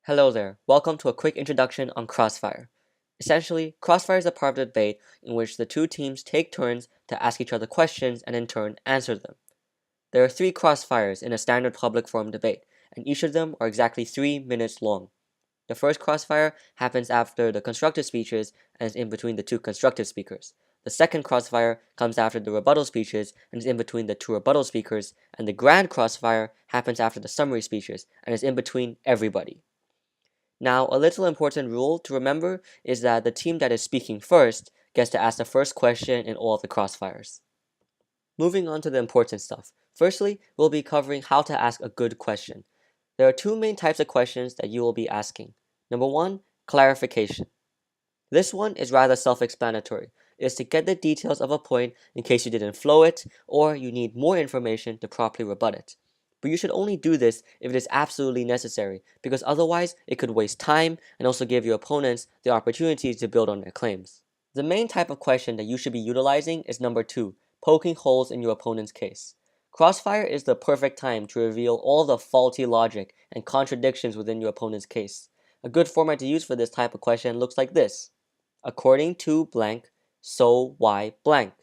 Hello there, welcome to a quick introduction on Crossfire. Essentially, Crossfire is a part of the debate in which the two teams take turns to ask each other questions and in turn answer them. There are 3 crossfires in a standard public forum debate, and each of them are exactly 3 minutes long. The first crossfire happens after the constructive speeches and is in between the 2 constructive speakers. The second crossfire comes after the rebuttal speeches and is in between the 2 rebuttal speakers, and the grand crossfire happens after the summary speeches and is in between everybody. Now, a little important rule to remember is that the team that is speaking first gets to ask the first question in all of the crossfires. Moving on to the important stuff. Firstly, we'll be covering how to ask a good question. There are 2 main types of questions that you will be asking. Number 1, clarification. This one is rather self-explanatory. It is to get the details of a point in case you didn't flow it or you need more information to properly rebut it. But you should only do this if it is absolutely necessary, because otherwise it could waste time and also give your opponents the opportunity to build on their claims. The main type of question that you should be utilizing is number 2, poking holes in your opponent's case. Crossfire is the perfect time to reveal all the faulty logic and contradictions within your opponent's case. A good format to use for this type of question looks like this. According to blank, so why blank?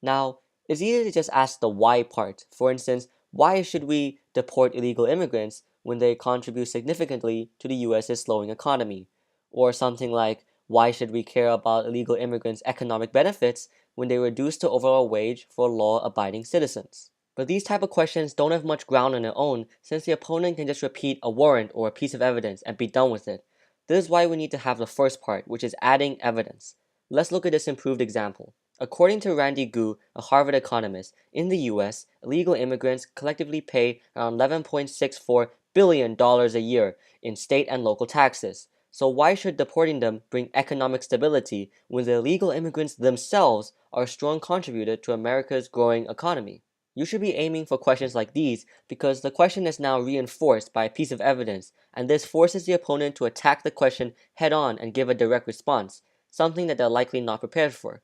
Now, it's easy to just ask the why part. For instance, why should we deport illegal immigrants when they contribute significantly to the US's slowing economy? Or something like, why should we care about illegal immigrants' economic benefits when they reduce the overall wage for law-abiding citizens? But these type of questions don't have much ground on their own, since the opponent can just repeat a warrant or a piece of evidence and be done with it. This is why we need to have the first part, which is adding evidence. Let's look at this improved example. According to Randy Gu, a Harvard economist, in the US, illegal immigrants collectively pay around $11.64 billion a year in state and local taxes. So why should deporting them bring economic stability when the illegal immigrants themselves are a strong contributor to America's growing economy? You should be aiming for questions like these because the question is now reinforced by a piece of evidence, and this forces the opponent to attack the question head on and give a direct response, something that they're likely not prepared for.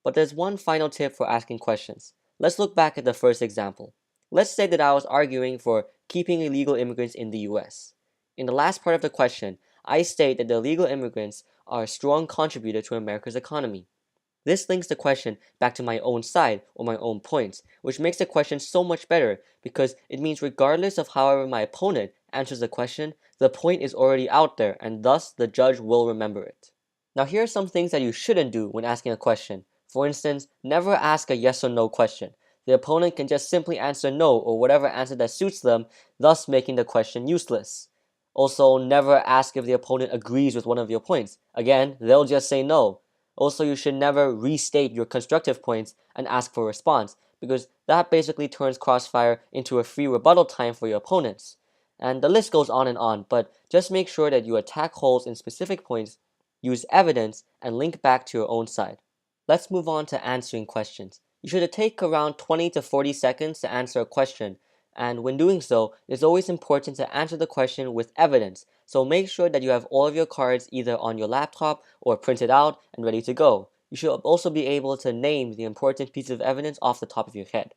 But there's one final tip for asking questions. Let's look back at the first example. Let's say that I was arguing for keeping illegal immigrants in the US. In the last part of the question, I state that the illegal immigrants are a strong contributor to America's economy. This links the question back to my own side or my own points, which makes the question so much better because it means regardless of however my opponent answers the question, the point is already out there and thus the judge will remember it. Now here are some things that you shouldn't do when asking a question. For instance, never ask a yes or no question. The opponent can just simply answer no or whatever answer that suits them, thus making the question useless. Also, never ask if the opponent agrees with one of your points. Again, they'll just say no. Also, you should never restate your constructive points and ask for a response, because that basically turns Crossfire into a free rebuttal time for your opponents. And the list goes on, but just make sure that you attack holes in specific points, use evidence, and link back to your own side. Let's move on to answering questions. You should take around 20 to 40 seconds to answer a question, and when doing so, it's always important to answer the question with evidence, so make sure that you have all of your cards either on your laptop or printed out and ready to go. You should also be able to name the important piece of evidence off the top of your head.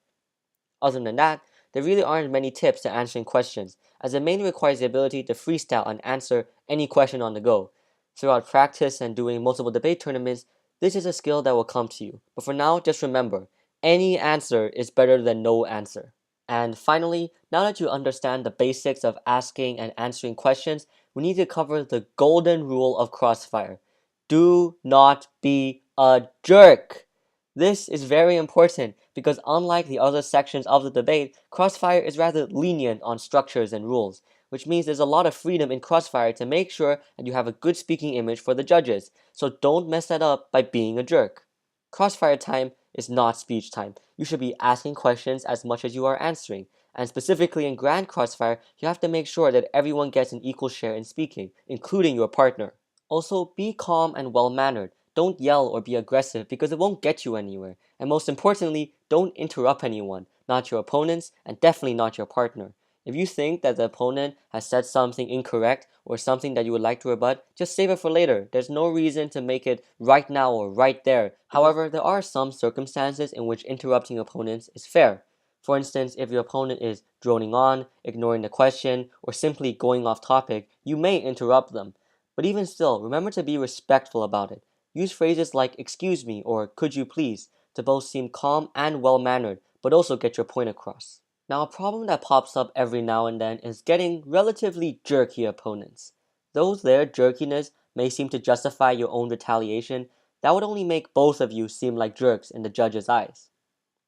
Other than that, there really aren't many tips to answering questions, as it mainly requires the ability to freestyle and answer any question on the go. Throughout practice and doing multiple debate tournaments, this is a skill that will come to you. But for now, just remember, any answer is better than no answer. And finally, now that you understand the basics of asking and answering questions, we need to cover the golden rule of Crossfire. Do not be a jerk. This is very important because unlike the other sections of the debate, Crossfire is rather lenient on structures and rules, which means there's a lot of freedom in Crossfire to make sure that you have a good speaking image for the judges, so don't mess that up by being a jerk. Crossfire time is not speech time. You should be asking questions as much as you are answering, and specifically in Grand Crossfire, you have to make sure that everyone gets an equal share in speaking, including your partner. Also, be calm and well-mannered. Don't yell or be aggressive because it won't get you anywhere. And most importantly, don't interrupt anyone, not your opponents, and definitely not your partner. If you think that the opponent has said something incorrect or something that you would like to rebut, just save it for later. There's no reason to make it right now or right there. However, there are some circumstances in which interrupting opponents is fair. For instance, if your opponent is droning on, ignoring the question, or simply going off topic, you may interrupt them. But even still, remember to be respectful about it. Use phrases like "excuse me" or "could you please" to both seem calm and well-mannered, but also get your point across. Now, a problem that pops up every now and then is getting relatively jerky opponents. Though their jerkiness may seem to justify your own retaliation, that would only make both of you seem like jerks in the judge's eyes.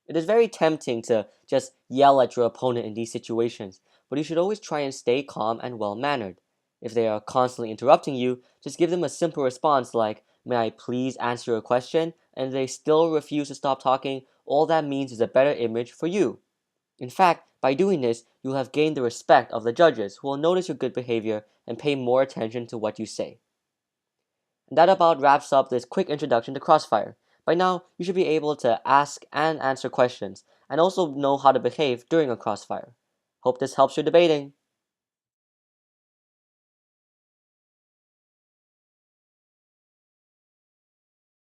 It is very tempting to just yell at your opponent in these situations, but you should always try and stay calm and well-mannered. If they are constantly interrupting you, just give them a simple response like, "May I please answer your question?" and if they still refuse to stop talking, all that means is a better image for you. In fact, by doing this, you will have gained the respect of the judges, who will notice your good behavior and pay more attention to what you say. And that about wraps up this quick introduction to Crossfire. By now, you should be able to ask and answer questions, and also know how to behave during a Crossfire. Hope this helps your debating.